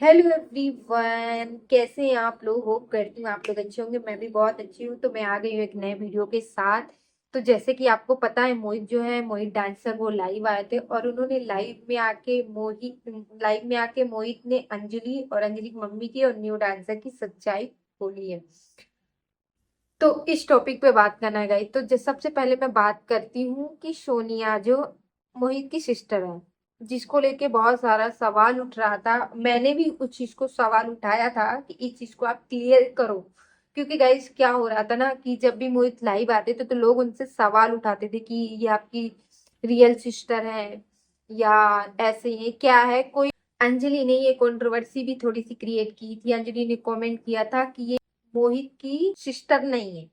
Hello everyone, कैसे हैं आप लोग। होप करती हूँ आप लोग अच्छे होंगे। मैं भी बहुत अच्छी हूँ। तो मैं आ गई हूँ एक नए वीडियो के साथ। तो जैसे कि आपको पता है, मोहित जो है, मोहित डांसर, वो लाइव आए थे और उन्होंने लाइव में आके मोहित ने अंजलि और अंजलि की मम्मी की और न्यू डांसर की सच्चाई बोली है। तो इस टॉपिक पे बात करना है गाइस। तो सबसे पहले मैं बात करती हूँ कि सोनिया जो मोहित की सिस्टर है, जिसको लेके बहुत सारा सवाल उठ रहा था। मैंने भी उस चीज को सवाल उठाया था कि इस चीज को आप क्लियर करो। क्योंकि गाइस क्या हो रहा था ना, कि जब भी मोहित लाइव आते थे तो लोग उनसे सवाल उठाते थे कि ये आपकी रियल सिस्टर है या ऐसे ही क्या है कोई। अंजलि ने ये कंट्रोवर्सी भी थोड़ी सी क्रिएट की थी। अंजलि ने कमेंट किया था कि ये मोहित की सिस्टर नहीं है।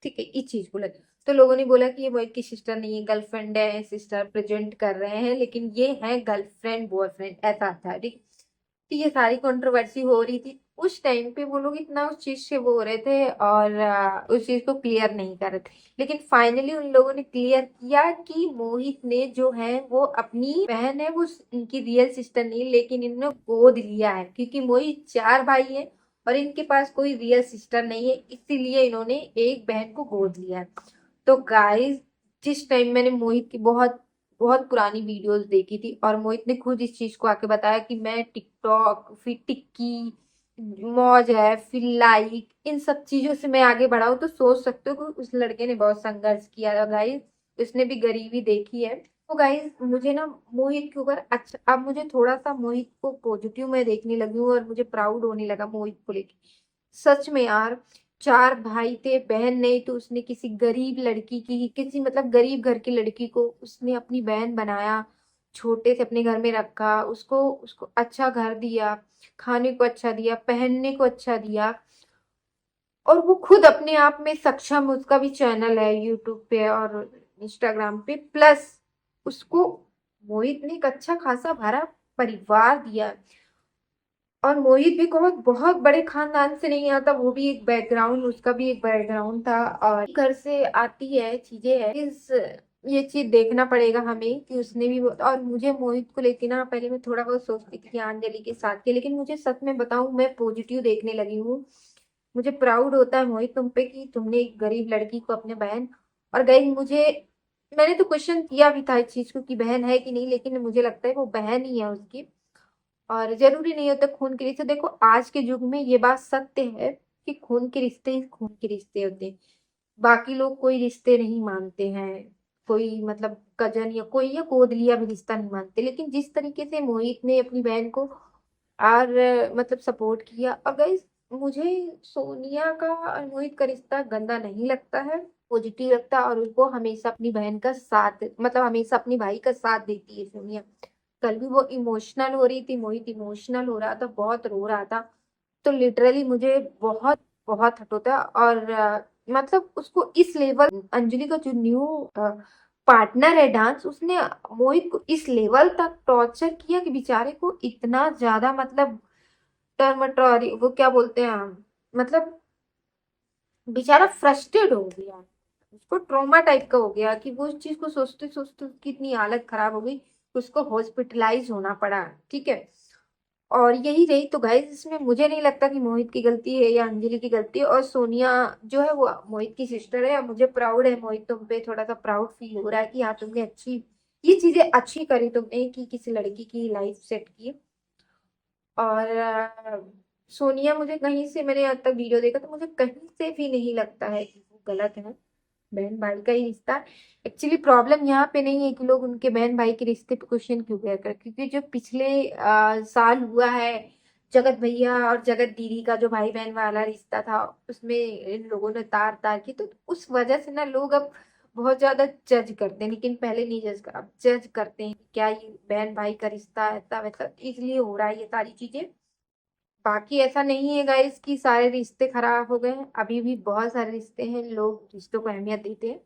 ठीक है, इस चीज को लेकर तो लोगों ने बोला कि ये मोहित की सिस्टर नहीं है, गर्लफ्रेंड है, सिस्टर प्रेजेंट कर रहे हैं, लेकिन ये है गर्लफ्रेंड बॉयफ्रेंड, ऐसा था। ठीक। तो ये सारी कंट्रोवर्सी हो रही थी उस टाइम पे। वो लोग इतना उस चीज से वो हो रहे थे और उस चीज को क्लियर नहीं कर रहे थे। लेकिन फाइनली उन लोगों ने क्लियर किया कि मोहित ने जो है वो अपनी बहन है, वो इनकी रियल सिस्टर नहीं, लेकिन इन्होंने गोद लिया है। क्योंकि मोहित चार भाई है और इनके पास कोई रियल सिस्टर नहीं है, इसीलिए इन्होंने एक बहन को गोद लिया है। तो गाइस, जिस टाइम मैंने मोहित की बहुत बहुत पुरानी वीडियोस देखी थी और मोहित ने खुद इस चीज को आके बताया कि मैं टिकटॉक, फिर टिक्की, मौज है, फिर लाइक, इन सब चीजों से मैं आगे बढ़ा हूं। तो सोच सकते हो कि उस लड़के ने बहुत संघर्ष किया गाइस। उसने भी गरीबी देखी है। तो गाइस, मुझे ना मोहित के ऊपर अच्छा, अब मुझे थोड़ा सा मोहित को पॉजिटिव में देखने लगी हूँ और मुझे प्राउड होने लगा मोहित को लेके। सच में यार, चार भाई थे, बहन नहीं, तो उसने किसी गरीब लड़की की, किसी मतलब गरीब घर की लड़की को उसने अपनी बहन बनाया। छोटे से अपने घर में रखा उसको, उसको अच्छा घर दिया, खाने को अच्छा दिया, पहनने को अच्छा दिया। और वो खुद अपने आप में सक्षम, उसका भी चैनल है यूट्यूब पे और इंस्टाग्राम पे। प्लस उसको मोहित ने एक अच्छा खासा भरा परिवार दिया। और मोहित भी बहुत बहुत बड़े खानदान से नहीं आता, वो भी एक बैकग्राउंड, उसका भी एक बैकग्राउंड था और घर से आती है, चीजें है इस ये चीज देखना पड़ेगा हमें कि उसने भी। और मुझे मोहित को लेके ना, पहले मैं थोड़ा बहुत सोचती थी कि अंजलि के साथ के, लेकिन मुझे सच में बताऊं, मैं पॉजिटिव देखने लगी हूँ। मुझे प्राउड होता है मोहित तुम पे कि तुमने एक गरीब लड़की को अपने बहन। और गई मुझे, मैंने तो क्वेश्चन किया भी था इस चीज को कि बहन है कि नहीं, लेकिन मुझे लगता है वो बहन ही है उसकी। और जरूरी नहीं होता खून के रिश्ते। देखो आज के युग में ये बात सत्य है कि खून के रिश्ते ही खून के रिश्ते होते हैं। बाकी लोग कोई रिश्ते नहीं मानते हैं, कोई मतलब कजन या कोई या गोद लिया भी रिश्ता नहीं मानते। लेकिन जिस तरीके से मोहित ने अपनी बहन को और मतलब सपोर्ट किया। अगर मुझे सोनिया का और मोहित का रिश्ता गंदा नहीं लगता है, पॉजिटिव लगता है। और उनको हमेशा अपनी बहन का साथ, मतलब हमेशा अपनी भाई का साथ देती है सोनिया। कल भी वो इमोशनल हो रही थी, मोहित इमोशनल हो रहा था, बहुत रो रहा था। तो लिटरली मुझे बहुत बहुत हर्ट होता है। और मतलब उसको इस लेवल, अंजलि का जो न्यू पार्टनर है डांस, उसने मोहित को इस लेवल तक टॉर्चर किया कि बेचारे को इतना ज्यादा, मतलब टर्मटोरी, वो क्या बोलते हैं, मतलब बेचारा फ्रस्ट्रेट हो गया। उसको ट्रॉमा टाइप का हो गया कि वो उस चीज को सोचते सोचते उसकी इतनी हालत खराब हो गई, उसको हॉस्पिटलाइज होना पड़ा। ठीक है। और यही रही। तो गाइस, इसमें मुझे नहीं लगता कि मोहित की गलती है या अंजलि की गलती है। और सोनिया जो है वो मोहित की सिस्टर है। मुझे प्राउड है मोहित, तुम पे थोड़ा सा प्राउड फील हो रहा है कि हाँ तुमने अच्छी, ये चीजें अच्छी करी तुमने कि किसी लड़की की लाइफ सेट की। और सोनिया, मुझे कहीं से, मैंने आज तक वीडियो देखा तो मुझे कहीं से भी नहीं लगता है कि वो गलत है। बहन भाई का ही रिश्ता। एक्चुअली प्रॉब्लम यहाँ पे नहीं है कि लोग उनके बहन भाई के रिश्ते पे क्वेश्चन क्यों किया कर, क्योंकि जो पिछले साल हुआ है, जगत भैया और जगत दीदी का जो भाई बहन वाला रिश्ता था, उसमें इन लोगों ने तार तार की, तो उस वजह से ना लोग अब बहुत ज्यादा जज करते हैं। लेकिन पहले नहीं जज कर, अब जज करते हैं कि क्या ये बहन भाई का रिश्ता ऐसा वैसा, इसलिए हो रहा है ये सारी चीजें। बाकी ऐसा नहीं है गाइस कि सारे रिश्ते खराब हो गए हैं, अभी भी बहुत सारे रिश्ते हैं, लोग रिश्तों को अहमियत देते हैं।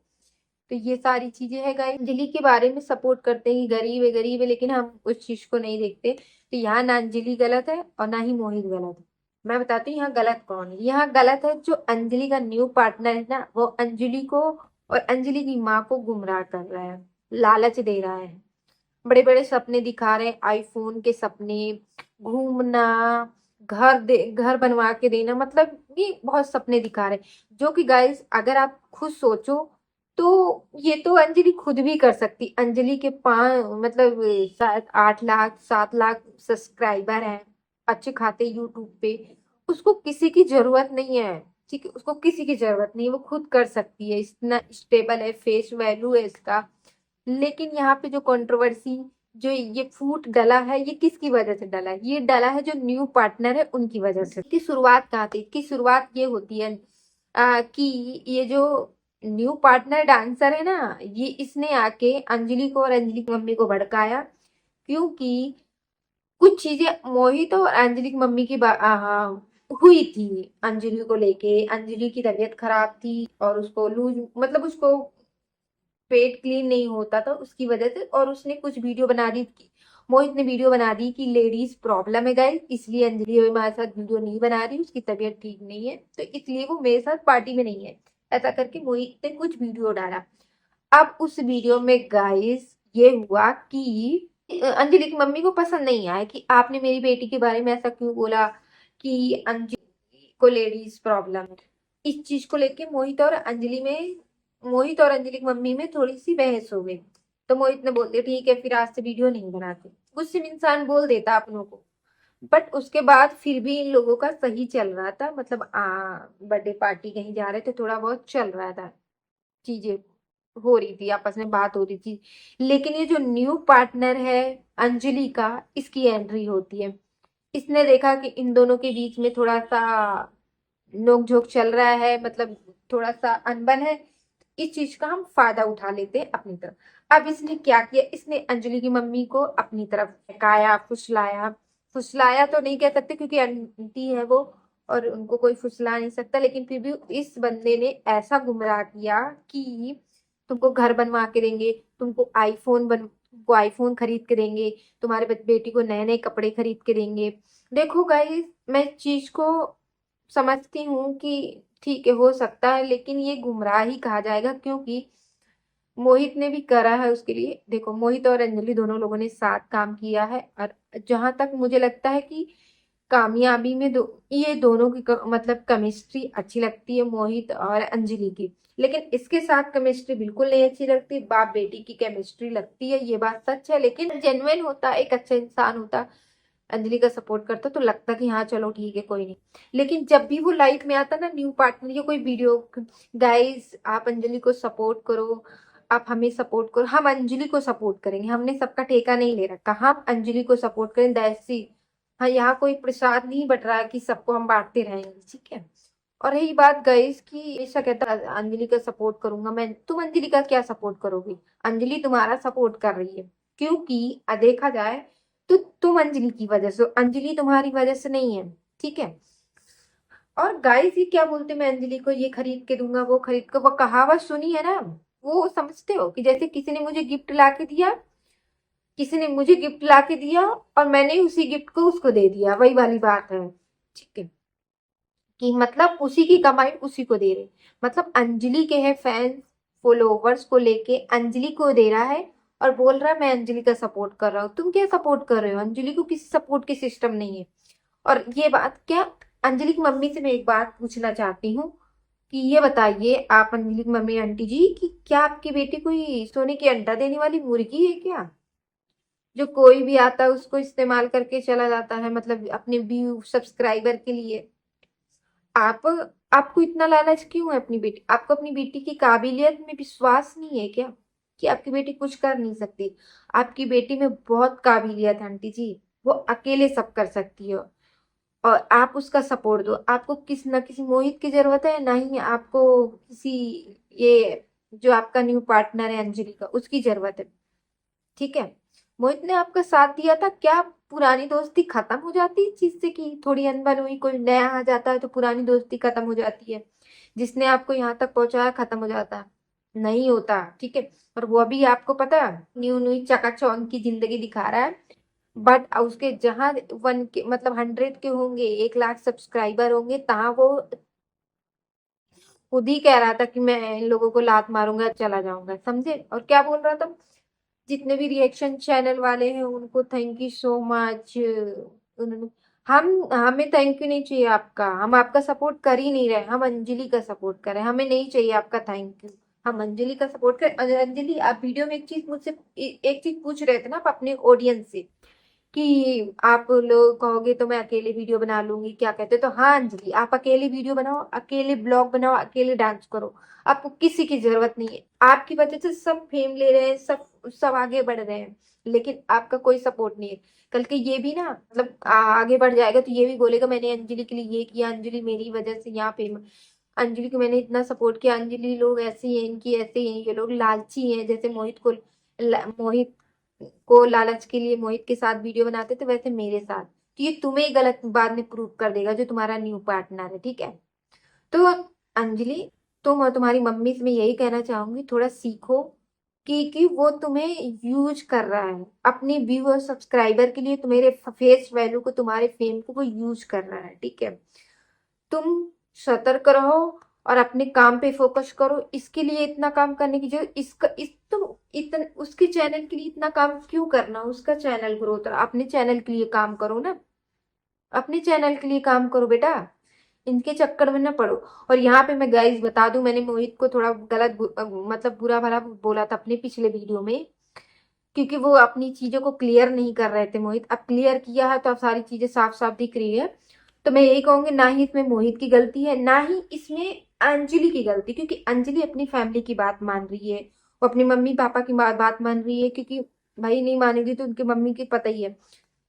तो ये सारी चीजें हैं गाइस। अंजलि के बारे में सपोर्ट करते हैं कि गरीब है, लेकिन हम उस चीज को नहीं देखते। तो यहाँ ना अंजलि गलत है और ना ही मोहित गलत है। मैं बताती हूँ यहाँ गलत कौन है। यहाँ गलत है जो अंजलि का न्यू पार्टनर है ना, वो अंजलि को और अंजलि की माँ को गुमराह कर रहा है, लालच दे रहा है, बड़े बड़े सपने दिखा रहे हैं, आईफोन के सपने, घूमना, घर बनवा के देना, मतलब ये बहुत सपने दिखा रहे हैं। जो कि गाइस अगर आप खुद सोचो तो ये तो अंजलि खुद भी कर सकती। अंजलि के 5 मतलब शायद 8 लाख 7 लाख सब्सक्राइबर हैं अच्छे खाते यूट्यूब पे। उसको किसी की जरूरत नहीं है, ठीक है, उसको किसी की जरूरत नहीं है, वो खुद कर सकती है, इतना स्टेबल है, फेस वैल्यू है इसका। लेकिन यहाँ पे जो कंट्रोवर्सी, जो ये फूट डला है, ये किसकी वजह से डला है? ये डला है जो न्यू पार्टनर है उनकी वजह से। इसकी शुरुआत कहाँ थी? इसकी शुरुआत ये होती है कि ये जो न्यू पार्टनर डांसर है ना, ये इसने आके अंजलि को और अंजलि की मम्मी को भड़काया, क्योंकि कुछ चीजें मोहित और अंजलि की मम्मी की हुई थी अंजलि को लेके। अंजलि की तबीयत खराब थी और उसको लूज मतलब उसको पेट क्लीन नहीं होता था उसकी वजह से, और उसने कुछ वीडियो बना दी थी। मोहित ने वीडियो बना दी कि लेडीज प्रॉब्लम है गाइस, इसलिए अंजलि अभी हमारे साथ वीडियो नहीं बना रही, उसकी तबीयत ठीक नहीं है तो इसलिए वो मेरे साथ पार्टी में नहीं है। ऐसा करके मोहित ने कुछ वीडियो डाला। अब उस वीडियो में गाइस ये हुआ कि अंजलि की मम्मी को पसंद नहीं आया कि आपने मेरी बेटी के बारे में ऐसा क्यों बोला कि अंजलि को लेडीज प्रॉब्लम है। इस चीज को लेके मोहित और अंजलि की मम्मी में थोड़ी सी बहस हो गई। तो मोहित ने बोल दिया ठीक है फिर आज से वीडियो नहीं बनाते। गुस्से में इंसान बोल देता अपनों को। बट उसके बाद फिर भी इन लोगों का सही चल रहा था, मतलब बर्थडे पार्टी कहीं जा रहे थे, थोड़ा बहुत चल रहा था, चीजें हो रही थी, आपस में बात हो रही थी। लेकिन ये जो न्यू पार्टनर है अंजलि का, इसकी एंट्री होती है। इसने देखा कि इन दोनों के बीच में थोड़ा सा नोक झोंक चल रहा है, मतलब थोड़ा सा अनबन है। इस चीज का हम फायदा उठा लेते हैं अपनी तरफ। अब इसने क्या किया, इसने अंजलि की मम्मी को अपनी तरफ फेंकाया, फुसलाया। फुसलाया तो नहीं कह सकते क्योंकि आंटी है वो और उनको कोई फुसला नहीं सकता, लेकिन फिर भी इस बंदे ने ऐसा गुमराह किया कि तुमको घर बनवा के देंगे, तुमको आईफोन खरीद के देंगे, तुम्हारे बेटी को नए नए कपड़े खरीद के देंगे। देखो गाइस, मैं इस चीज को समझती हूँ कि ठीक है हो सकता है, लेकिन ये गुमराह ही कहा जाएगा क्योंकि मोहित ने भी करा है उसके लिए। देखो मोहित और अंजलि दोनों लोगों ने साथ काम किया है, और जहां तक मुझे लगता है कि कामयाबी में ये दोनों की मतलब केमिस्ट्री अच्छी लगती है, मोहित और अंजलि की। लेकिन इसके साथ केमिस्ट्री बिल्कुल नहीं अच्छी लगती, बाप बेटी की केमिस्ट्री लगती है, ये बात सच है। लेकिन जेन्युइन होता, एक अच्छा इंसान होता, अंजलि का सपोर्ट करता तो लगता कि हाँ चलो ठीक है कोई नहीं। लेकिन जब भी वो लाइफ में आता ना न्यू पार्टनर या कोई वीडियो, गाइस आप अंजलि को सपोर्ट करो, आप हमें सपोर्ट करो, हम अंजलि को सपोर्ट करेंगे, हमने सबका ठेका नहीं ले रखा, हम अंजलि को सपोर्ट करें दैसी। हाँ यहाँ कोई प्रसाद नहीं बट रहा है कि सबको हम बांटते रहेंगे, ठीक है। और रही बात गाइस की ऐसा कहता अंजलि का सपोर्ट करूंगा मैं, तुम अंजलि का क्या सपोर्ट करोगी? अंजलि तुम्हारा सपोर्ट कर रही है, क्योंकि देखा जाए तो तुम अंजलि की वजह से, अंजलि तुम्हारी वजह से नहीं है, ठीक है। और गाइस ये क्या बोलते, मैं अंजलि को ये खरीद के दूंगा वो खरीद के, वो कहावत सुनी है ना, वो समझते हो कि जैसे किसी ने मुझे गिफ्ट ला के दिया, किसी ने मुझे गिफ्ट ला के दिया और मैंने उसी गिफ्ट को उसको दे दिया, वही वाली बात है, ठीक है। कि मतलब उसी की कमाई उसी को दे रहे, मतलब अंजलि के है फैंस फॉलोवर्स को लेके अंजलि को दे रहा है और बोल रहा है मैं अंजलि का सपोर्ट कर रहा हूँ। तुम क्या सपोर्ट कर रहे हो? अंजलि को किसी सपोर्ट की सिस्टम नहीं है। और ये बात क्या, अंजलि की मम्मी से मैं एक बात पूछना चाहती हूँ कि ये बताइए आप अंजलि की मम्मी आंटी जी कि क्या आपकी बेटी कोई सोने की अंडा देने वाली मुर्गी है क्या, जो कोई भी आता है उसको इस्तेमाल करके चला जाता है, मतलब अपने व्यू सब्सक्राइबर के लिए? आप आपको इतना लालच क्यों है अपनी बेटी? आपको अपनी बेटी की काबिलियत में विश्वास नहीं है क्या कि आपकी बेटी कुछ कर नहीं सकती? आपकी बेटी में बहुत काबिलियत है आंटी जी, वो अकेले सब कर सकती है। और आप उसका सपोर्ट दो, आपको किसी ना किसी मोहित की जरूरत है, ना ही आपको किसी ये जो आपका न्यू पार्टनर है अंजलि का उसकी जरूरत है, ठीक है। मोहित ने आपका साथ दिया था, क्या पुरानी दोस्ती खत्म हो जाती है इस चीज से कि थोड़ी अनबन हुई कोई नया आ जाता है तो पुरानी दोस्ती खत्म हो जाती है? जिसने आपको यहाँ तक पहुंचाया खत्म हो जाता है? नहीं होता, ठीक है। और वो अभी आपको पता है न्यू न्यू चकाचौंध की जिंदगी दिखा रहा है। बट उसके जहां 1 के मतलब 100 के होंगे, 1 लाख सब्सक्राइबर होंगे, तहां वो खुद ही कह रहा था कि मैं इन लोगों को लात मारूंगा चला जाऊंगा, समझे? और क्या बोल रहा था, जितने भी रिएक्शन चैनल वाले हैं उनको थैंक यू सो मच, उन्होंने हमें थैंक यू नहीं चाहिए आपका, हम आपका सपोर्ट कर ही नहीं रहे, हम अंजलि का सपोर्ट कर रहे हैं, हमें नहीं चाहिए आपका थैंक यू, हम अंजलि का सपोर्ट कर। अंजलि आप वीडियो में एक चीज मुझसे एक चीज पूछ रहे थे ना आप अपने ऑडियंस से कि आप लोग कहोगे तो मैं अकेले वीडियो बना लूंगी, क्या कहते हो? तो हाँ अंजलि, आप अकेले वीडियो बनाओ, अकेले ब्लॉग बनाओ, अकेले डांस करो, आपको किसी की जरूरत नहीं है। आपकी वजह से सब फेम ले रहे हैं, सब सब आगे बढ़ रहे हैं, लेकिन आपका कोई सपोर्ट नहीं है। कल के ये भी ना मतलब आगे बढ़ जाएगा तो ये भी बोलेगा मैंने अंजलि के लिए ये किया, अंजलि मेरी वजह से यहाँ फेम, अंजलि को मैंने इतना सपोर्ट किया, अंजलि लोग ऐसी हैं, इनकी ऐसे हैं, ये लोग लालची हैं, जैसे मोहित को लालच के लिए मोहित के साथ वीडियो बनाते थे वैसे मेरे साथ। तो ये तुम्हें ही गलत बाद में प्रूव कर देगा जो तुम्हारा न्यू पार्टनर है, ठीक है? तो अंजलि, तुम और तुम्हारी मम्मी से मैं यही कहना चाहूंगी, थोड़ा सीखो कि वो तुम्हें यूज कर रहा है अपनी व्यू और सब्सक्राइबर के लिए, तुम्हारे फेस वैल्यू को, तुम्हारे फेम को वो यूज कर रहा है, ठीक है? तुम सतर्क रहो और अपने काम पे फोकस करो। इसके लिए इतना काम करने की जरूरत, इसका इस तुम इतना उसके चैनल के लिए इतना काम क्यों करना? उसका चैनल ग्रोथ, अपने चैनल के लिए काम करो ना, अपने चैनल के लिए काम करो बेटा, इनके चक्कर में ना पड़ो। और यहाँ पे मैं गाइस बता दूं, मैंने मोहित को थोड़ा गलत मतलब बुरा भला बोला था अपने पिछले वीडियो में, क्योंकि वो अपनी चीजों को क्लियर नहीं कर रहे थे। मोहित अब क्लियर किया है तो अब सारी चीजें साफ साफ दिख रही है। तो मैं यही कहूंगी, ना ही इसमें मोहित की गलती है, ना ही इसमें अंजलि की गलती, क्योंकि अंजलि अपनी फैमिली की बात मान रही है, वो अपनी मम्मी पापा की बात मान रही है, क्योंकि भाई नहीं मानेगी तो उनकी मम्मी की पता ही है।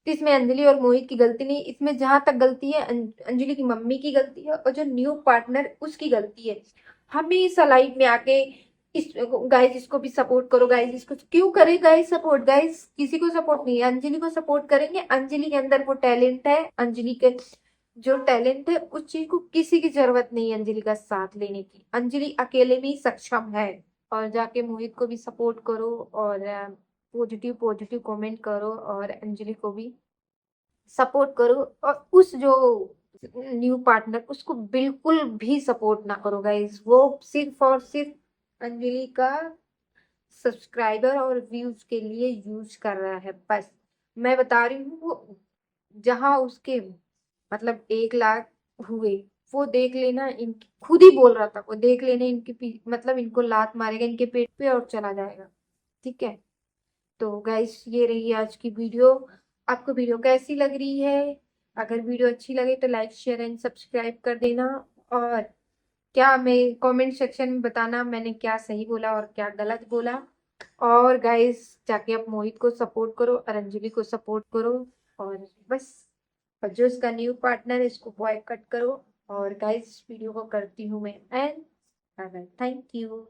तो इसमें अंजलि और मोहित की गलती नहीं, इसमें जहां तक गलती है अंजलि की मम्मी की गलती है, और जो न्यू पार्टनर उसकी गलती है। हमेशा लाइफ में आके इस गाइस इसको भी सपोर्ट करो, गाइस इसको क्यों करे गाइस सपोर्ट, गाइस किसी को सपोर्ट नहीं है, अंजलि को सपोर्ट करेंगे। अंजलि के अंदर वो टैलेंट है, अंजलि के जो टैलेंट है उस चीज को किसी की जरूरत नहीं है अंजलि का साथ लेने की, अंजलि अकेले में ही सक्षम है। और जाके मोहित को भी सपोर्ट करो और पॉजिटिव पॉजिटिव कमेंट करो और अंजलि को भी सपोर्ट करो। और उस जो न्यू पार्टनर उसको बिल्कुल भी सपोर्ट ना करो गाइस, वो सिर्फ और सिर्फ अंजलि का सब्सक्राइबर और व्यूज के लिए यूज कर रहा है बस। मैं बता रही हूँ, वो जहां उसके मतलब 1 लाख हुए, वो देख लेना, इन खुद ही बोल रहा था, वो देख लेना इनके मतलब इनको लात मारेगा इनके पेट पे और चला जाएगा, ठीक है? तो गाइस ये रही आज की वीडियो। आपको वीडियो कैसी लग रही है? अगर वीडियो अच्छी लगे तो लाइक शेयर एंड सब्सक्राइब कर देना। और क्या मैं कमेंट सेक्शन में बताना मैंने क्या सही बोला और क्या गलत बोला। और गाइस जाके आप मोहित को सपोर्ट करो और अंजलि को सपोर्ट करो, और बस। और जो इसका न्यू पार्टनर है इसको बॉयकॉट करो। और गाइस वीडियो को करती हूँ मैं एंड थैंक यू।